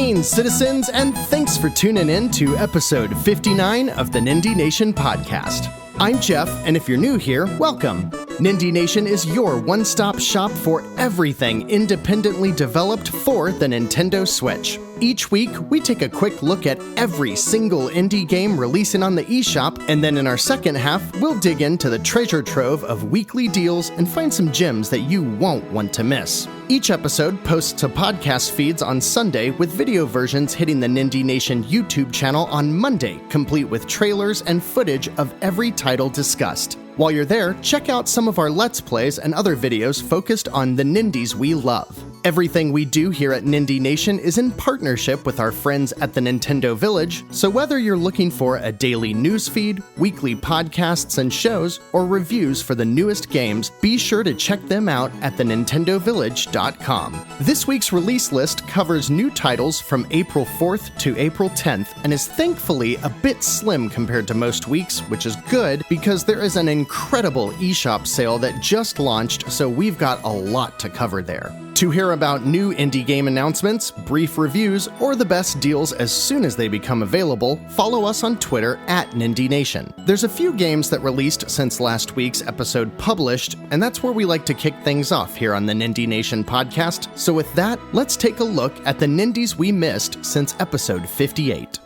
Greetings, citizens, and thanks for tuning in to episode 59 of the Nindie Nation podcast. I'm Jeff, and if you're new here, welcome. Nindie Nation is your one-stop shop for everything independently developed for the Nintendo Switch. Each week, we take a quick look at every single indie game releasing on the eShop, and then in our second half, we'll dig into the treasure trove of weekly deals and find some gems that you won't want to miss. Each episode posts to podcast feeds on Sunday, with video versions hitting the Nindie Nation YouTube channel on Monday, complete with trailers and footage of every title discussed. While you're there, check out some of our Let's Plays and other videos focused on the Nindies we love. Everything we do here at Nindie Nation is in partnership with our friends at the Nintendo Village, so whether you're looking for a daily news feed, weekly podcasts and shows, or reviews for the newest games, be sure to check them out at thenintendovillage.com. This week's release list covers new titles from April 4th to April 10th and is thankfully a bit slim compared to most weeks, which is good because there is an incredible eShop sale that just launched, so we've got a lot to cover there. To hear about new indie game announcements, brief reviews, or the best deals as soon as they become available, follow us on Twitter at Nindie Nation. There's a few games that released since last week's episode published, and that's where we like to kick things off here on the Nindie Nation podcast. So with that, let's take a look at the Nindies we missed since episode 58.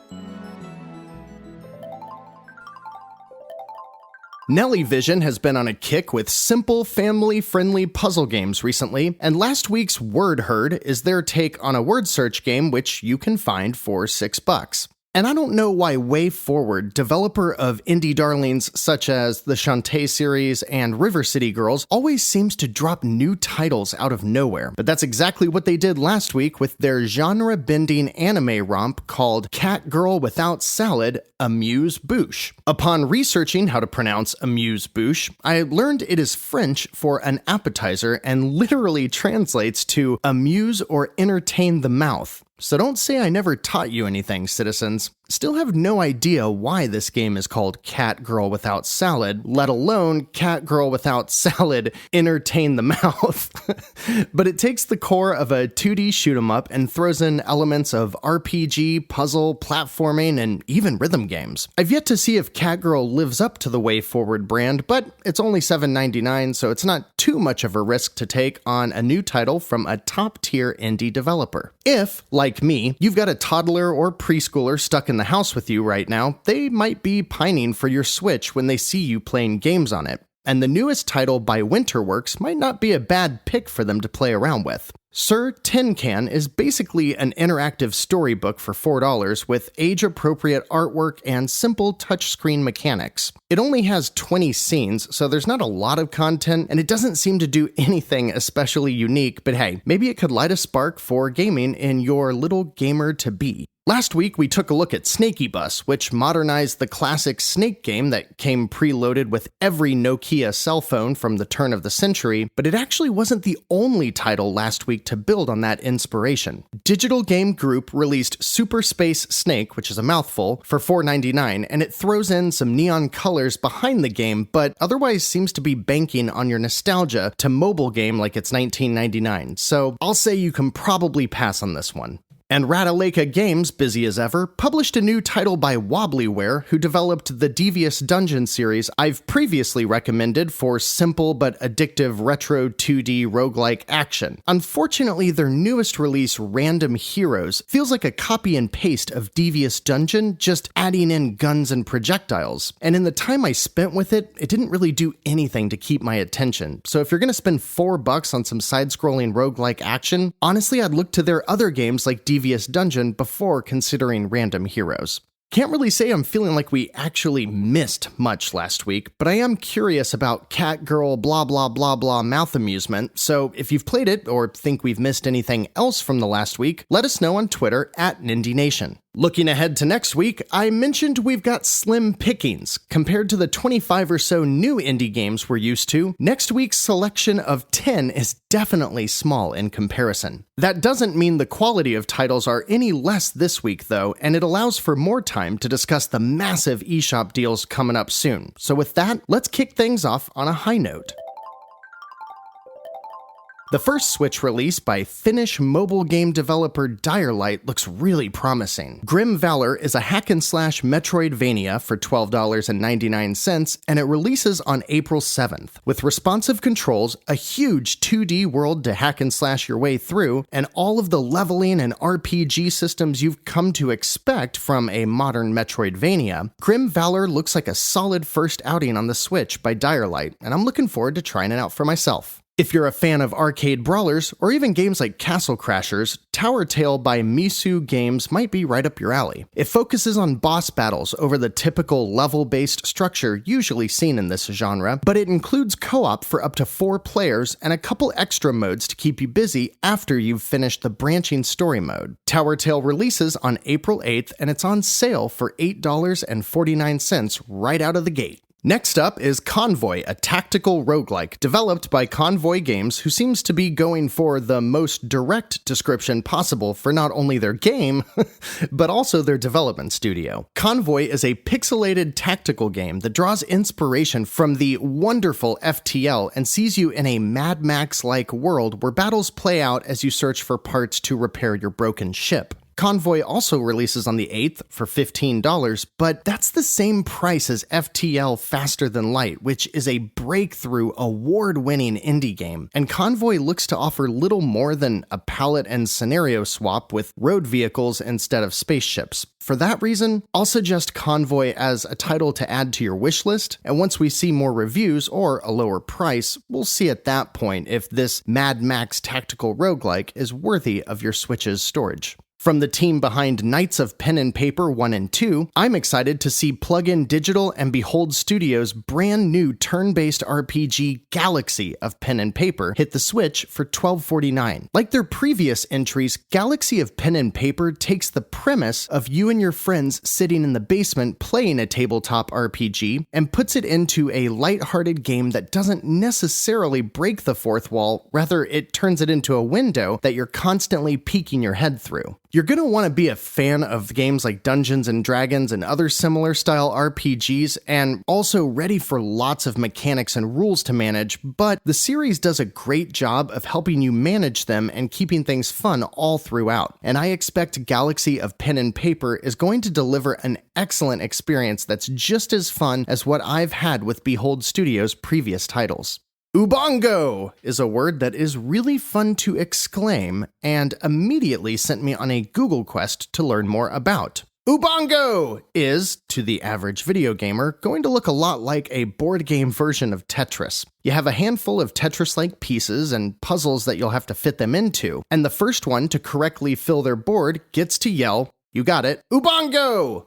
Nelly Vision has been on a kick with simple, family-friendly puzzle games recently, and last week's Word Herd is their take on a word search game which you can find for $6. And I don't know why WayForward, developer of indie darlings such as the Shantae series and River City Girls, always seems to drop new titles out of nowhere. But that's exactly what they did last week with their genre-bending anime romp called Cat Girl Without Salad, Amuse-Bouche. Upon researching how to pronounce Amuse-Bouche, I learned it is French for an appetizer and literally translates to amuse or entertain the mouth. So don't say I never taught you anything, citizens. Still have no idea why this game is called Cat Girl Without Salad, let alone Cat Girl Without Salad, Entertain the Mouth. But it takes the core of a 2D shoot-'em-up and throws in elements of RPG, puzzle, platforming, and even rhythm games. I've yet to see if Cat Girl lives up to the WayForward brand, but it's only $7.99, so it's not too much of a risk to take on a new title from a top-tier indie developer. If, like me, you've got a toddler or preschooler stuck in the house with you right now, they might be pining for your Switch when they see you playing games on it. And the newest title by Winterworks might not be a bad pick for them to play around with. Sir Tin Can is basically an interactive storybook for $4 with age-appropriate artwork and simple touchscreen mechanics. It only has 20 scenes, so there's not a lot of content, and it doesn't seem to do anything especially unique, but hey, maybe it could light a spark for gaming in your little gamer-to-be. Last week, we took a look at Snaky Bus, which modernized the classic Snake game that came preloaded with every Nokia cell phone from the turn of the century, but it actually wasn't the only title last week to build on that inspiration. Digital Game Group released Super Space Snake, which is a mouthful, for $4.99, and it throws in some neon colors behind the game, but otherwise seems to be banking on your nostalgia to mobile game like it's 1999, so I'll say you can probably pass on this one. And Rataleka Games, busy as ever, published a new title by Wobblyware, who developed the Devious Dungeon series I've previously recommended for simple but addictive retro 2D roguelike action. Unfortunately, their newest release, Random Heroes, feels like a copy and paste of Devious Dungeon, just adding in guns and projectiles. And in the time I spent with it, it didn't really do anything to keep my attention. So if you're gonna spend $4 on some side-scrolling roguelike action, honestly, I'd look to their other games like Devious Dungeon before considering Random Heroes. Can't really say I'm feeling like we actually missed much last week, but I am curious about Cat Girl blah blah blah blah mouth amusement, so if you've played it or think we've missed anything else from the last week, let us know on Twitter at Nindie Nation. Looking ahead to next week, I mentioned we've got slim pickings. Compared to the 25 or so new indie games we're used to, next week's selection of 10 is definitely small in comparison. That doesn't mean the quality of titles are any less this week though, and it allows for more time to discuss the massive eShop deals coming up soon. So with that, let's kick things off on a high note. The first Switch release by Finnish mobile game developer Direlight looks really promising. Grimvalor is a hack-and-slash Metroidvania for $12.99, and it releases on April 7th. With responsive controls, a huge 2D world to hack-and-slash your way through, and all of the leveling and RPG systems you've come to expect from a modern Metroidvania, Grimvalor looks like a solid first outing on the Switch by Direlight, and I'm looking forward to trying it out for myself. If you're a fan of arcade brawlers, or even games like Castle Crashers, Tower Tale by Misu Games might be right up your alley. It focuses on boss battles over the typical level-based structure usually seen in this genre, but it includes co-op for up to 4 players and a couple extra modes to keep you busy after you've finished the branching story mode. Tower Tale releases on April 8th, and it's on sale for $8.49 right out of the gate. Next up is Convoy, a tactical roguelike, developed by Convoy Games, who seems to be going for the most direct description possible for not only their game, but also their development studio. Convoy is a pixelated tactical game that draws inspiration from the wonderful FTL and sees you in a Mad Max-like world where battles play out as you search for parts to repair your broken ship. Convoy also releases on the 8th for $15, but that's the same price as FTL Faster Than Light, which is a breakthrough, award-winning indie game, and Convoy looks to offer little more than a palette and scenario swap with road vehicles instead of spaceships. For that reason, I'll suggest Convoy as a title to add to your wishlist, and once we see more reviews or a lower price, we'll see at that point if this Mad Max tactical roguelike is worthy of your Switch's storage. From the team behind Knights of Pen and Paper 1 and 2, I'm excited to see Plug-in Digital and Behold Studios' brand new turn-based RPG Galaxy of Pen and Paper hit the Switch for $12.49. Like their previous entries, Galaxy of Pen and Paper takes the premise of you and your friends sitting in the basement playing a tabletop RPG and puts it into a lighthearted game that doesn't necessarily break the fourth wall, rather it turns it into a window that you're constantly peeking your head through. You're going to want to be a fan of games like Dungeons & Dragons and other similar style RPGs, and also ready for lots of mechanics and rules to manage, but the series does a great job of helping you manage them and keeping things fun all throughout. And I expect Galaxy of Pen and Paper is going to deliver an excellent experience that's just as fun as what I've had with Behold Studios' previous titles. Ubongo is a word that is really fun to exclaim and immediately sent me on a Google quest to learn more about. Ubongo is, to the average video gamer, going to look a lot like a board game version of Tetris. You have a handful of Tetris-like pieces and puzzles that you'll have to fit them into, and the first one to correctly fill their board gets to yell, you got it, Ubongo!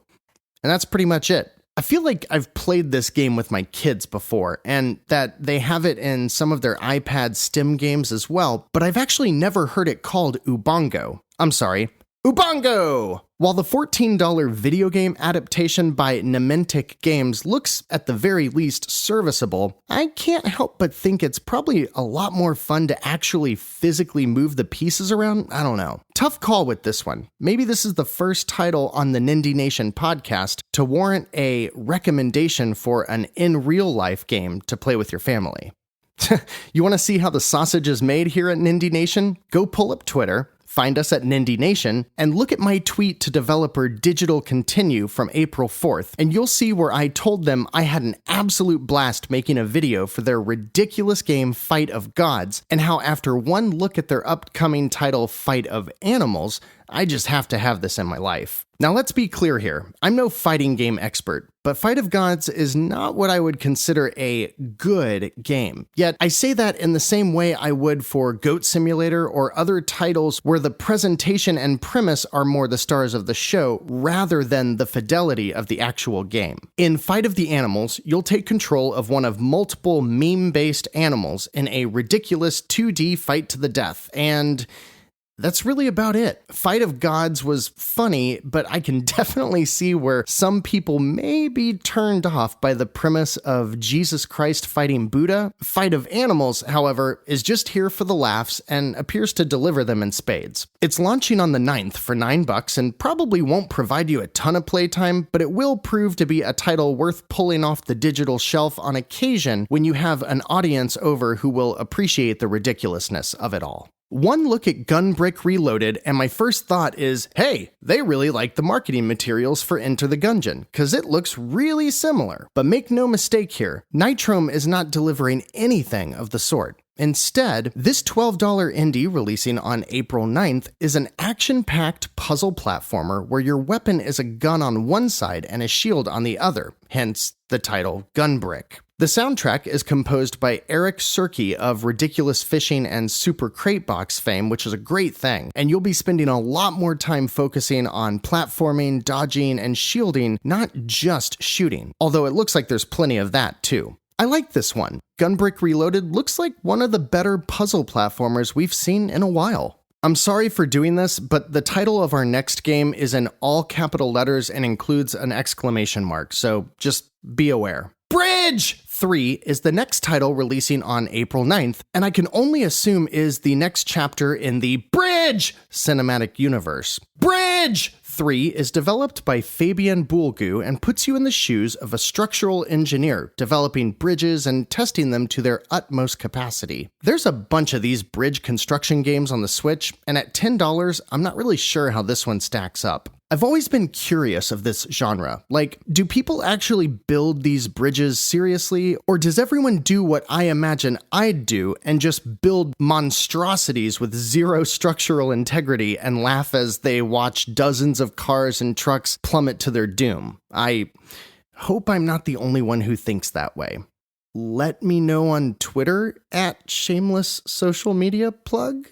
And that's pretty much it. I feel like I've played this game with my kids before, and that they have it in some of their iPad Stim games as well, but I've actually never heard it called Ubongo. I'm sorry, Ubongo! While the $14 video game adaptation by Niantic Games looks at the very least serviceable, I can't help but think it's probably a lot more fun to actually physically move the pieces around. I don't know. Tough call with this one. Maybe this is the first title on the Nindie Nation podcast to warrant a recommendation for an in-real-life game to play with your family. You want to see how the sausage is made here at Nindie Nation? Go pull up Twitter, find us at Nindie Nation, and look at my tweet to developer Digital Continue from April 4th, and you'll see where I told them I had an absolute blast making a video for their ridiculous game Fight of Gods, and how after one look at their upcoming title Fight of Animals, I just have to have this in my life. Now let's be clear here, I'm no fighting game expert, but Fight of Gods is not what I would consider a good game. Yet I say that in the same way I would for Goat Simulator or other titles where the presentation and premise are more the stars of the show rather than the fidelity of the actual game. In Fight of the Animals, you'll take control of one of multiple meme-based animals in a ridiculous 2D fight to the death, and That's really about it. Fight of Gods was funny, but I can definitely see where some people may be turned off by the premise of Jesus Christ fighting Buddha. Fight of Animals, however, is just here for the laughs and appears to deliver them in spades. It's launching on the 9th for $9 and probably won't provide you a ton of playtime, but it will prove to be a title worth pulling off the digital shelf on occasion when you have an audience over who will appreciate the ridiculousness of it all. One look at Gunbrick Reloaded, and my first thought is, hey, they really like the marketing materials for Enter the Gungeon, because it looks really similar. But make no mistake here, Nitrome is not delivering anything of the sort. Instead, this $12 indie releasing on April 9th is an action-packed puzzle platformer where your weapon is a gun on one side and a shield on the other, hence the title Gunbrick. The soundtrack is composed by Eric Serkey of Ridiculous Fishing and Super Crate Box fame, which is a great thing, and you'll be spending a lot more time focusing on platforming, dodging, and shielding, not just shooting, although it looks like there's plenty of that too. I like this one. Gunbrick Reloaded looks like one of the better puzzle platformers we've seen in a while. I'm sorry for doing this, but the title of our next game is in all capital letters and includes an exclamation mark, so just be aware. Bridge 3 is the next title releasing on April 9th, and I can only assume is the next chapter in the Bridge cinematic universe. Bridge 3 is developed by Fabian Boulgou and puts you in the shoes of a structural engineer, developing bridges and testing them to their utmost capacity. There's a bunch of these bridge construction games on the Switch, and at $10, I'm not really sure how this one stacks up. I've always been curious of this genre. Like, do people actually build these bridges seriously, or does everyone do what I imagine I'd do and just build monstrosities with zero structural integrity and laugh as they watch dozens of cars and trucks plummet to their doom? I hope I'm not the only one who thinks that way. Let me know on Twitter at shameless social media plug? ?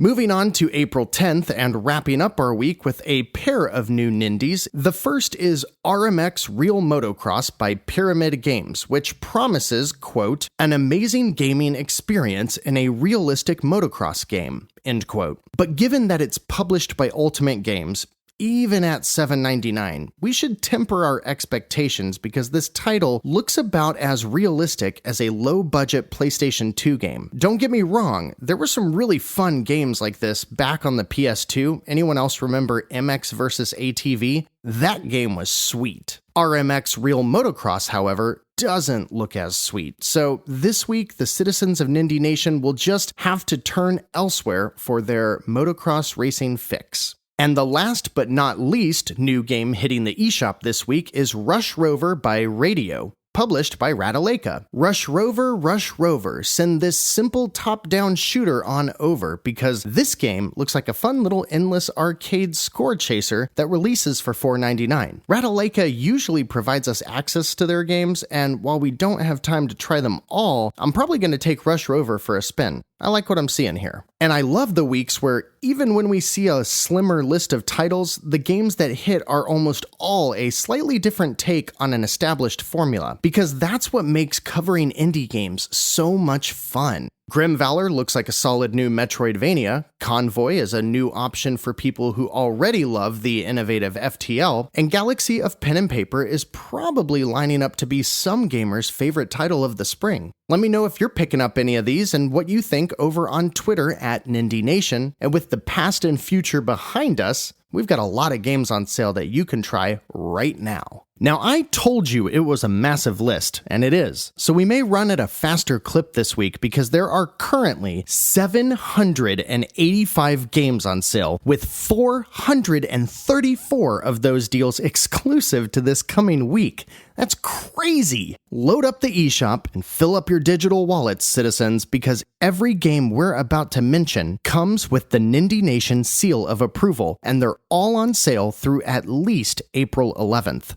Moving on to April 10th and wrapping up our week with a pair of new Nindies. The first is RMX Real Motocross by Pyramid Games, which promises, quote, an amazing gaming experience in a realistic motocross game, end quote. But given that it's published by Ultimate Games, even at $7.99, we should temper our expectations because this title looks about as realistic as a low-budget PlayStation 2 game. Don't get me wrong, there were some really fun games like this back on the PS2. Anyone else remember MX vs. ATV? That game was sweet. RMX Real Motocross, however, doesn't look as sweet. So this week, the citizens of Nindie Nation will just have to turn elsewhere for their motocross racing fix. And the last but not least new game hitting the eShop this week is Rush Rover by Radio, published by Ratalaika. Rush Rover, send this simple top-down shooter on over because this game looks like a fun little endless arcade score chaser that releases for $4.99. Ratalaika usually provides us access to their games, and while we don't have time to try them all, I'm probably going to take Rush Rover for a spin. I like what I'm seeing here. And I love the weeks where even when we see a slimmer list of titles, the games that hit are almost all a slightly different take on an established formula, because that's what makes covering indie games so much fun. Grimvalor looks like a solid new Metroidvania, Convoy is a new option for people who already love the innovative FTL, and Galaxy of Pen and Paper is probably lining up to be some gamers' favorite title of the spring. Let me know if you're picking up any of these and what you think over on Twitter at Nindie Nation, and with the past and future behind us, we've got a lot of games on sale that you can try right now. Now, I told you it was a massive list, and it is, so we may run at a faster clip this week because there are currently 785 games on sale, with 434 of those deals exclusive to this coming week. That's crazy! Load up the eShop and fill up your digital wallets, citizens, because every game we're about to mention comes with the Nindie Nation seal of approval, and they're all on sale through at least April 11th.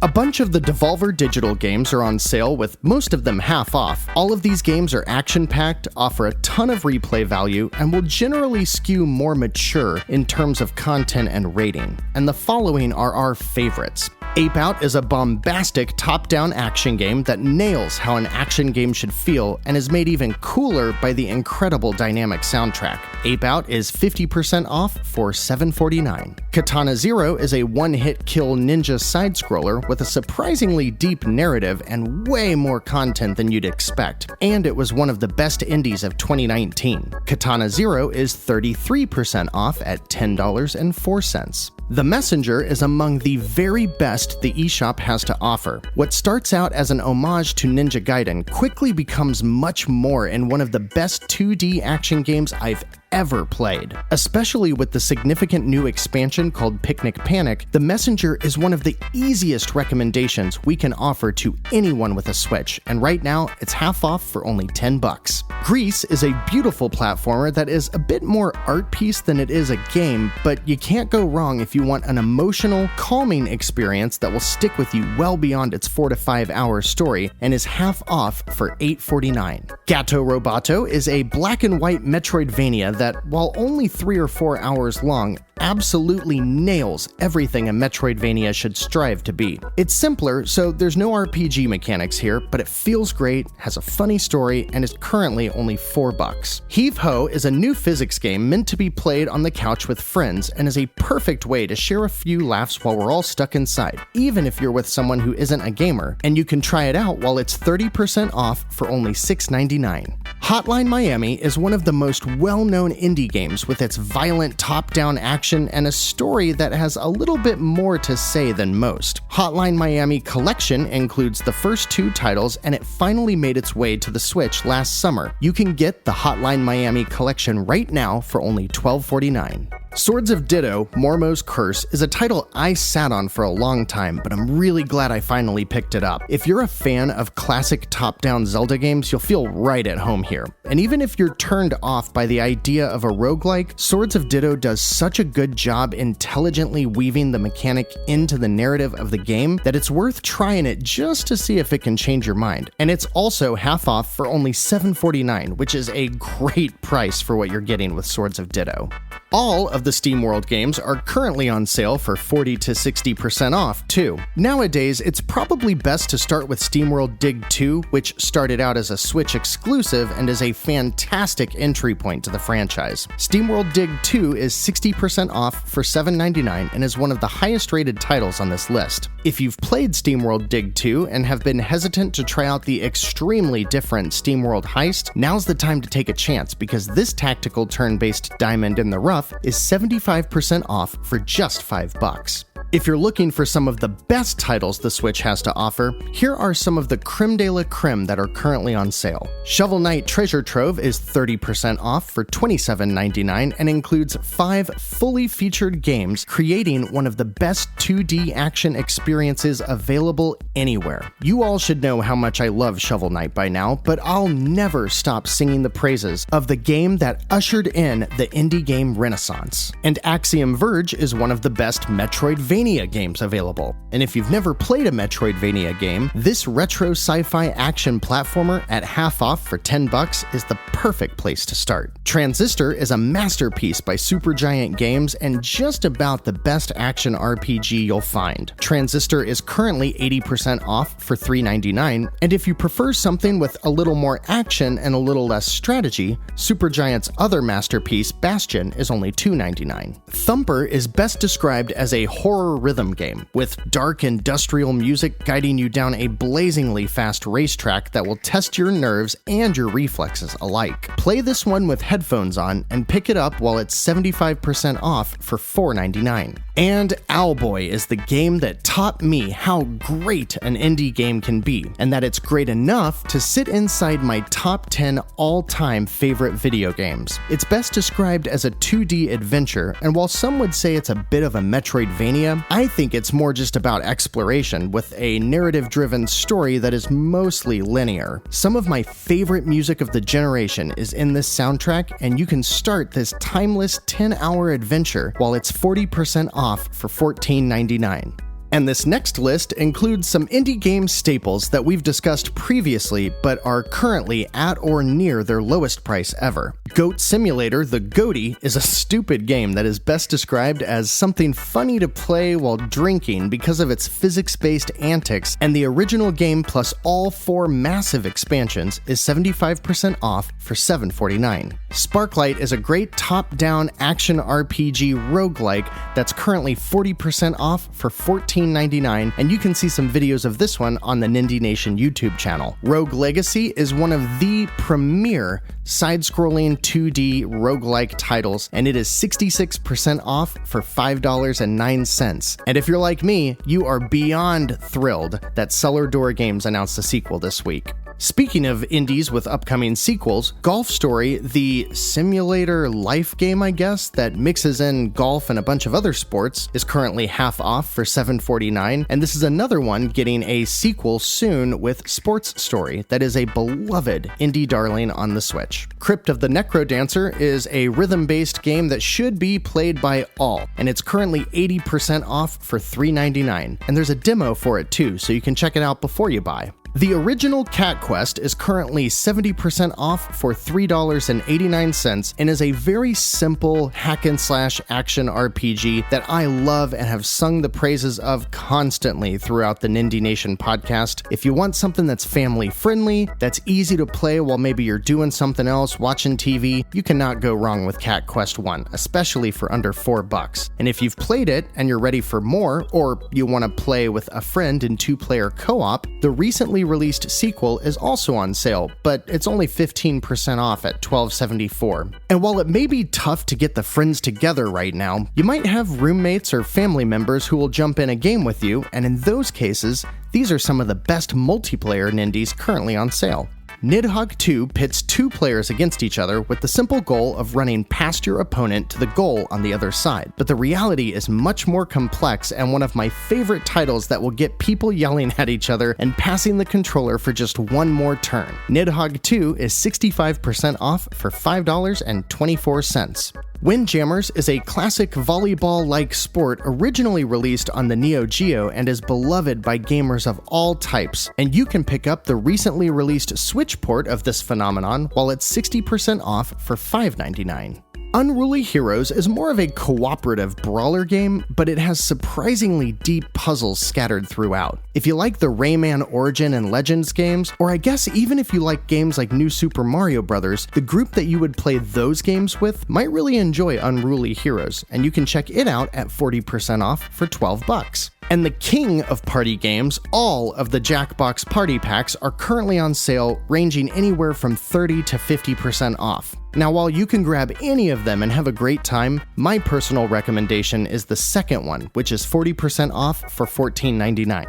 A bunch of the Devolver Digital games are on sale, with most of them half off. All of these games are action-packed, offer a ton of replay value, and will generally skew more mature in terms of content and rating. And the following are our favorites: Ape Out is a bombastic top-down action game that nails how an action game should feel and is made even cooler by the incredible dynamic soundtrack. Ape Out is 50% off for $7.49. Katana Zero is a one-hit kill ninja side-scroller with a surprisingly deep narrative and way more content than you'd expect, and it was one of the best indies of 2019. Katana Zero is 33% off at $10.04. The Messenger is among the very best the eShop has to offer. What starts out as an homage to Ninja Gaiden quickly becomes much more in one of the best 2D action games I've ever played. Especially with the significant new expansion called Picnic Panic, The Messenger is one of the easiest recommendations we can offer to anyone with a Switch, and right now it's half off for only $10. Grease is a beautiful platformer that is a bit more art piece than it is a game, but you can't go wrong if you want an emotional, calming experience that will stick with you well beyond its 4 to 5 hour story and is half off for $8.49. Gato Roboto is a black and white Metroidvania that, while only 3 or 4 hours long, absolutely nails everything a Metroidvania should strive to be. It's simpler, so there's no RPG mechanics here, but it feels great, has a funny story, and is currently only $4. Heave Ho is a new physics game meant to be played on the couch with friends and is a perfect way to share a few laughs while we're all stuck inside, even if you're with someone who isn't a gamer, and you can try it out while it's 30% off for only $6.99. Hotline Miami is one of the most well-known indie games with its violent top-down action and a story that has a little bit more to say than most. Hotline Miami Collection includes the first 2 titles, and it finally made its way to the Switch last summer. You can get the Hotline Miami Collection right now for only $12.49. Swords of Ditto, Mormo's Curse is a title I sat on for a long time, but I'm really glad I finally picked it up. If you're a fan of classic top-down Zelda games, you'll feel right at home here. And even if you're turned off by the idea of a roguelike, Swords of Ditto does such a good job intelligently weaving the mechanic into the narrative of the game that it's worth trying it just to see if it can change your mind. And it's also half off for only $7.49, which is a great price for what you're getting with Swords of Ditto. All of the SteamWorld games are currently on sale for 40 to 60% off, too. Nowadays, it's probably best to start with SteamWorld Dig 2, which started out as a Switch exclusive and is a fantastic entry point to the franchise. SteamWorld Dig 2 is 60% off for $7.99 and is one of the highest rated titles on this list. If you've played SteamWorld Dig 2 and have been hesitant to try out the extremely different SteamWorld Heist, now's the time to take a chance because this tactical turn-based diamond in the rough is 75% off for just $5. If you're looking for some of the best titles the Switch has to offer, here are some of the creme de la creme that are currently on sale. Shovel Knight Treasure Trove is 30% off for $27.99 and includes 5 fully featured games, creating one of the best 2D action experiences available anywhere. You all should know how much I love Shovel Knight by now, but I'll never stop singing the praises of the game that ushered in the indie game renaissance. And Axiom Verge is one of the best Metroidvania games available. And if you've never played a Metroidvania game, this retro sci-fi action platformer at half off for $10 is the perfect place to start. Transistor is a masterpiece by Supergiant Games and just about the best action RPG you'll find. Transistor is currently 80% off for $3.99, and if you prefer something with a little more action and a little less strategy, Supergiant's other masterpiece, Bastion, is only $2.99. Thumper is best described as a horror rhythm game, with dark industrial music guiding you down a blazingly fast racetrack that will test your nerves and your reflexes alike. Play this one with headphones on and pick it up while it's 75% off for $4.99. And Owlboy is the game that taught me how great an indie game can be, and that it's great enough to sit inside my top 10 all-time favorite video games. It's best described as a 2D adventure, and while some would say it's a bit of a Metroidvania, I think it's more just about exploration with a narrative-driven story that is mostly linear. Some of my favorite music of the generation is in this soundtrack, and you can start this timeless 10-hour adventure while it's 40% off for $14.99. And this next list includes some indie game staples that we've discussed previously but are currently at or near their lowest price ever. Goat Simulator, the Goaty, is a stupid game that is best described as something funny to play while drinking because of its physics-based antics, and the original game plus all 4 massive expansions is 75% off for $7.49. Sparklight is a great top-down action RPG roguelike that's currently 40% off for $14.99, and you can see some videos of this one on the Nindie Nation YouTube channel. Rogue Legacy is one of the premier side-scrolling 2D roguelike titles, and it is 66% off for $5.09. And if you're like me, you are beyond thrilled that Cellar Door Games announced a sequel this week. Speaking of indies with upcoming sequels, Golf Story, the simulator life game, I guess, that mixes in golf and a bunch of other sports, is currently half off for $7.49, and this is another one getting a sequel soon with Sports Story that is a beloved indie darling on the Switch. Crypt of the Necrodancer is a rhythm-based game that should be played by all, and it's currently 80% off for $3.99, and there's a demo for it too, so you can check it out before you buy. The original Cat Quest is currently 70% off for $3.89 and is a very simple hack-and-slash action RPG that I love and have sung the praises of constantly throughout the Nindie Nation podcast. If you want something that's family-friendly, that's easy to play while maybe you're doing something else, watching TV, you cannot go wrong with Cat Quest 1, especially for under $4. And if you've played it and you're ready for more, or you want to play with a friend in 2-player co-op, the recently released sequel is also on sale, but it's only 15% off at $12.74. And while it may be tough to get the friends together right now, you might have roommates or family members who will jump in a game with you, and in those cases, these are some of the best multiplayer Nindies currently on sale. Nidhogg 2 pits 2 players against each other with the simple goal of running past your opponent to the goal on the other side. But the reality is much more complex and one of my favorite titles that will get people yelling at each other and passing the controller for just one more turn. Nidhogg 2 is 65% off for $5.24. Windjammers is a classic volleyball-like sport originally released on the Neo Geo and is beloved by gamers of all types, and you can pick up the recently released Switch port of this phenomenon while it's 60% off for $5.99. Unruly Heroes is more of a cooperative brawler game, but it has surprisingly deep puzzles scattered throughout. If you like the Rayman Origin and Legends games, or I guess even if you like games like New Super Mario Bros., the group that you would play those games with might really enjoy Unruly Heroes, and you can check it out at 40% off for $12. And the king of party games, all of the Jackbox party packs are currently on sale, ranging anywhere from 30 to 50% off. Now, while you can grab any of them and have a great time, my personal recommendation is the second one, which is 40% off for $14.99.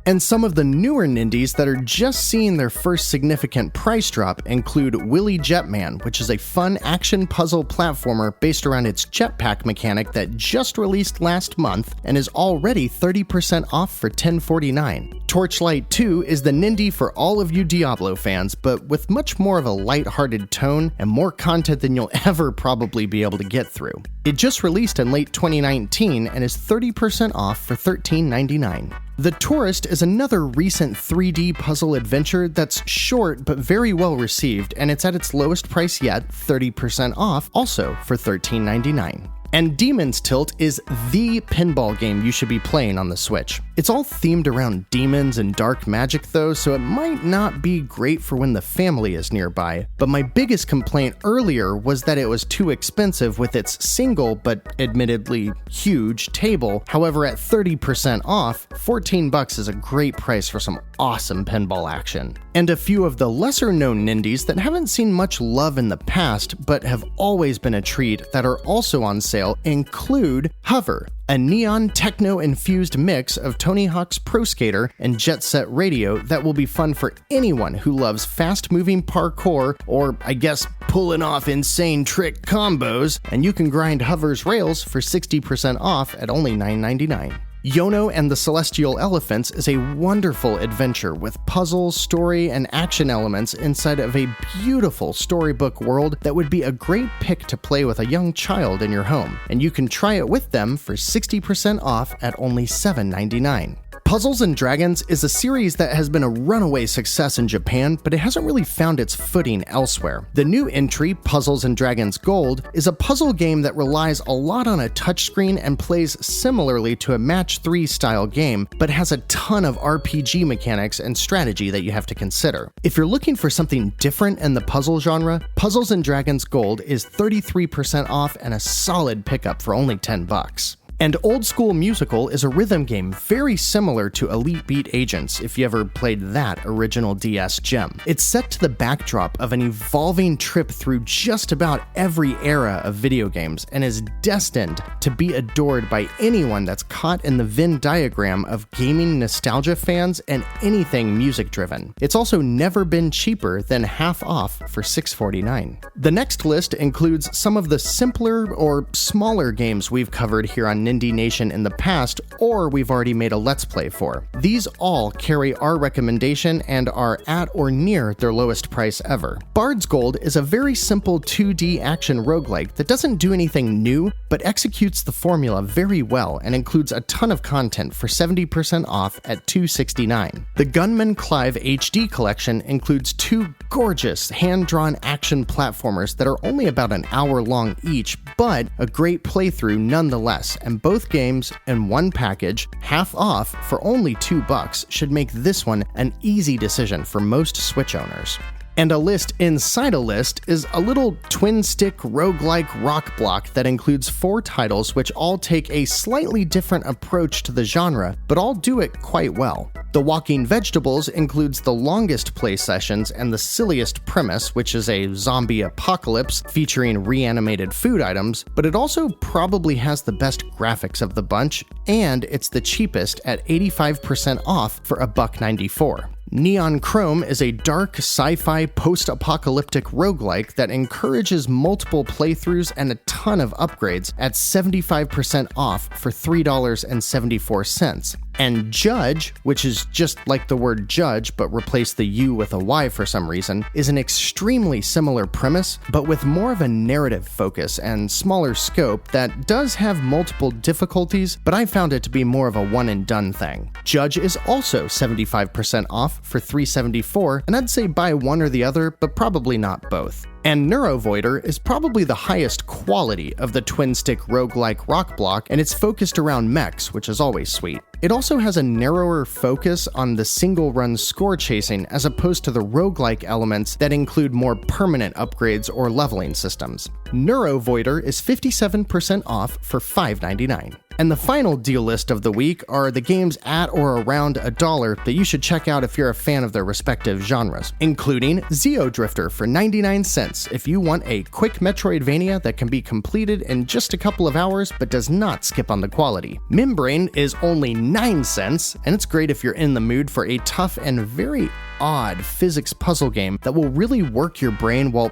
And some of the newer Nindies that are just seeing their first significant price drop include Willy Jetman, which is a fun action puzzle platformer based around its jetpack mechanic that just released last month and is already 30% off for $10.49. Torchlight 2 is the Nindie for all of you Diablo fans, but with much more of a lighthearted tone and more content than you'll ever probably be able to get through. It just released in late 2019 and is 30% off for $13.99. The Tourist is another recent 3D puzzle adventure that's short but very well received, and it's at its lowest price yet, 30% off, also for $13.99. And Demon's Tilt is the pinball game you should be playing on the Switch. It's all themed around demons and dark magic though, so it might not be great for when the family is nearby. But my biggest complaint earlier was that it was too expensive with its single but admittedly huge table. However, at 30% off, $14 is a great price for some awesome pinball action. And a few of the lesser known Nindies that haven't seen much love in the past but have always been a treat that are also on sale include Hover, a neon techno-infused mix of Tony Hawk's Pro Skater and Jet Set Radio that will be fun for anyone who loves fast-moving parkour or, I guess, pulling off insane trick combos, and you can grind Hover's rails for 60% off at only $9.99. Yono and the Celestial Elephants is a wonderful adventure with puzzle, story, and action elements inside of a beautiful storybook world that would be a great pick to play with a young child in your home, and you can try it with them for 60% off at only $7.99. Puzzles & Dragons is a series that has been a runaway success in Japan, but it hasn't really found its footing elsewhere. The new entry, Puzzles & Dragons Gold, is a puzzle game that relies a lot on a touchscreen and plays similarly to a Match 3 style game, but has a ton of RPG mechanics and strategy that you have to consider. If you're looking for something different in the puzzle genre, Puzzles & Dragons Gold is 33% off and a solid pickup for only $10. And Old School Musical is a rhythm game very similar to Elite Beat Agents, if you ever played that original DS gem. It's set to the backdrop of an evolving trip through just about every era of video games, and is destined to be adored by anyone that's caught in the Venn diagram of gaming nostalgia fans and anything music-driven. It's also never been cheaper than half off for $6.49. The next list includes some of the simpler or smaller games we've covered here on Nindie Nation in the past, or we've already made a Let's Play for. These all carry our recommendation and are at or near their lowest price ever. Bard's Gold is a very simple 2D action roguelike that doesn't do anything new, but executes the formula very well and includes a ton of content for 70% off at $2.69. The GUNMAN CLIVE HD collection includes 2 gorgeous hand-drawn action platformers that are only about an hour long each, but a great playthrough nonetheless, and both games in one package, half off for only $2, should make this one an easy decision for most Switch owners. And a list inside a list is a little twin-stick roguelike rock block that includes 4 titles which all take a slightly different approach to the genre, but all do it quite well. The Walking Vegetables includes the longest play sessions and the silliest premise, which is a zombie apocalypse featuring reanimated food items, but it also probably has the best graphics of the bunch, and it's the cheapest at 85% off for $1.94. Neon Chrome is a dark sci-fi post-apocalyptic roguelike that encourages multiple playthroughs and a ton of upgrades at 75% off for $3.74. And Judge, which is just like the word judge but replace the U with a Y for some reason, is an extremely similar premise, but with more of a narrative focus and smaller scope that does have multiple difficulties, but I found it to be more of a one-and-done thing. Judge is also 75% off for $3.74, and I'd say buy one or the other, but probably not both. And Neurovoider is probably the highest quality of the twin-stick roguelike rock block, and it's focused around mechs, which is always sweet. It also has a narrower focus on the single-run score chasing as opposed to the roguelike elements that include more permanent upgrades or leveling systems. Neurovoider is 57% off for $5.99. And the final deal list of the week are the games at or around $1 that you should check out if you're a fan of their respective genres, including Xeodrifter for 99 cents if you want a quick Metroidvania that can be completed in just a couple of hours but does not skip on the quality. Membrane is only 9 cents, and it's great if you're in the mood for a tough and very odd physics puzzle game that will really work your brain while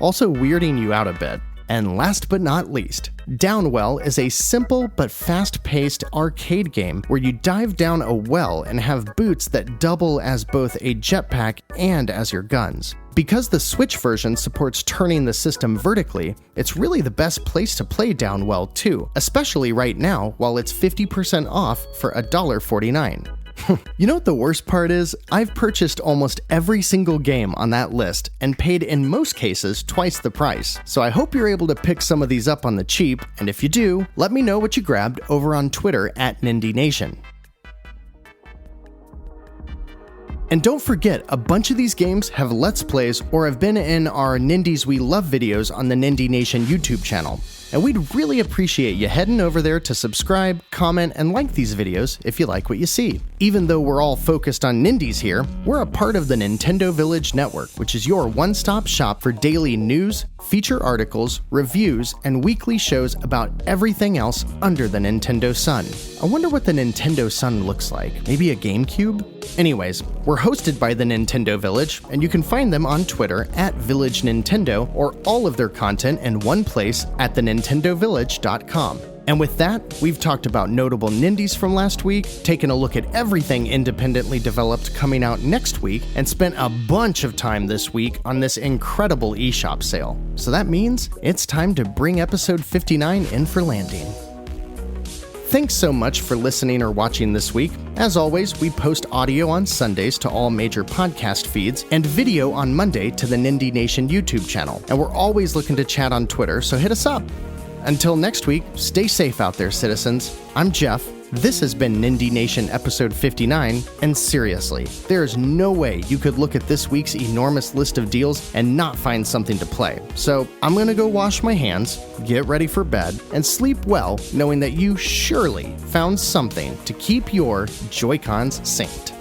also weirding you out a bit. And last but not least, Downwell is a simple but fast-paced arcade game where you dive down a well and have boots that double as both a jetpack and as your guns. Because the Switch version supports turning the system vertically, it's really the best place to play Downwell too, especially right now while it's 50% off for $1.49. You know what the worst part is? I've purchased almost every single game on that list and paid in most cases twice the price. So I hope you're able to pick some of these up on the cheap, and if you do, let me know what you grabbed over on Twitter at Nindie Nation. And don't forget, a bunch of these games have Let's Plays or have been in our Nindies We Love videos on the Nindie Nation YouTube channel. And we'd really appreciate you heading over there to subscribe, comment, and like these videos if you like what you see. Even though we're all focused on Nindies here, we're a part of the Nintendo Village Network, which is your one-stop shop for daily news, feature articles, reviews, and weekly shows about everything else under the Nintendo sun. I wonder what the Nintendo Sun looks like. Maybe a GameCube? Anyways, we're hosted by the Nintendo Village, and you can find them on Twitter at Village Nintendo, or all of their content in one place at thenintendovillage.com. And with that, we've talked about notable Nindies from last week, taken a look at everything independently developed coming out next week, and spent a bunch of time this week on this incredible eShop sale. So that means it's time to bring episode 59 in for landing. Thanks so much for listening or watching this week. As always, we post audio on Sundays to all major podcast feeds and video on Monday to the Nindie Nation YouTube channel. And we're always looking to chat on Twitter, so hit us up. Until next week, stay safe out there, citizens. I'm Jeff. This has been Nindie Nation episode 59, and seriously, there is no way you could look at this week's enormous list of deals and not find something to play. So I'm gonna go wash my hands, get ready for bed, and sleep well knowing that you surely found something to keep your Joy-Cons synced.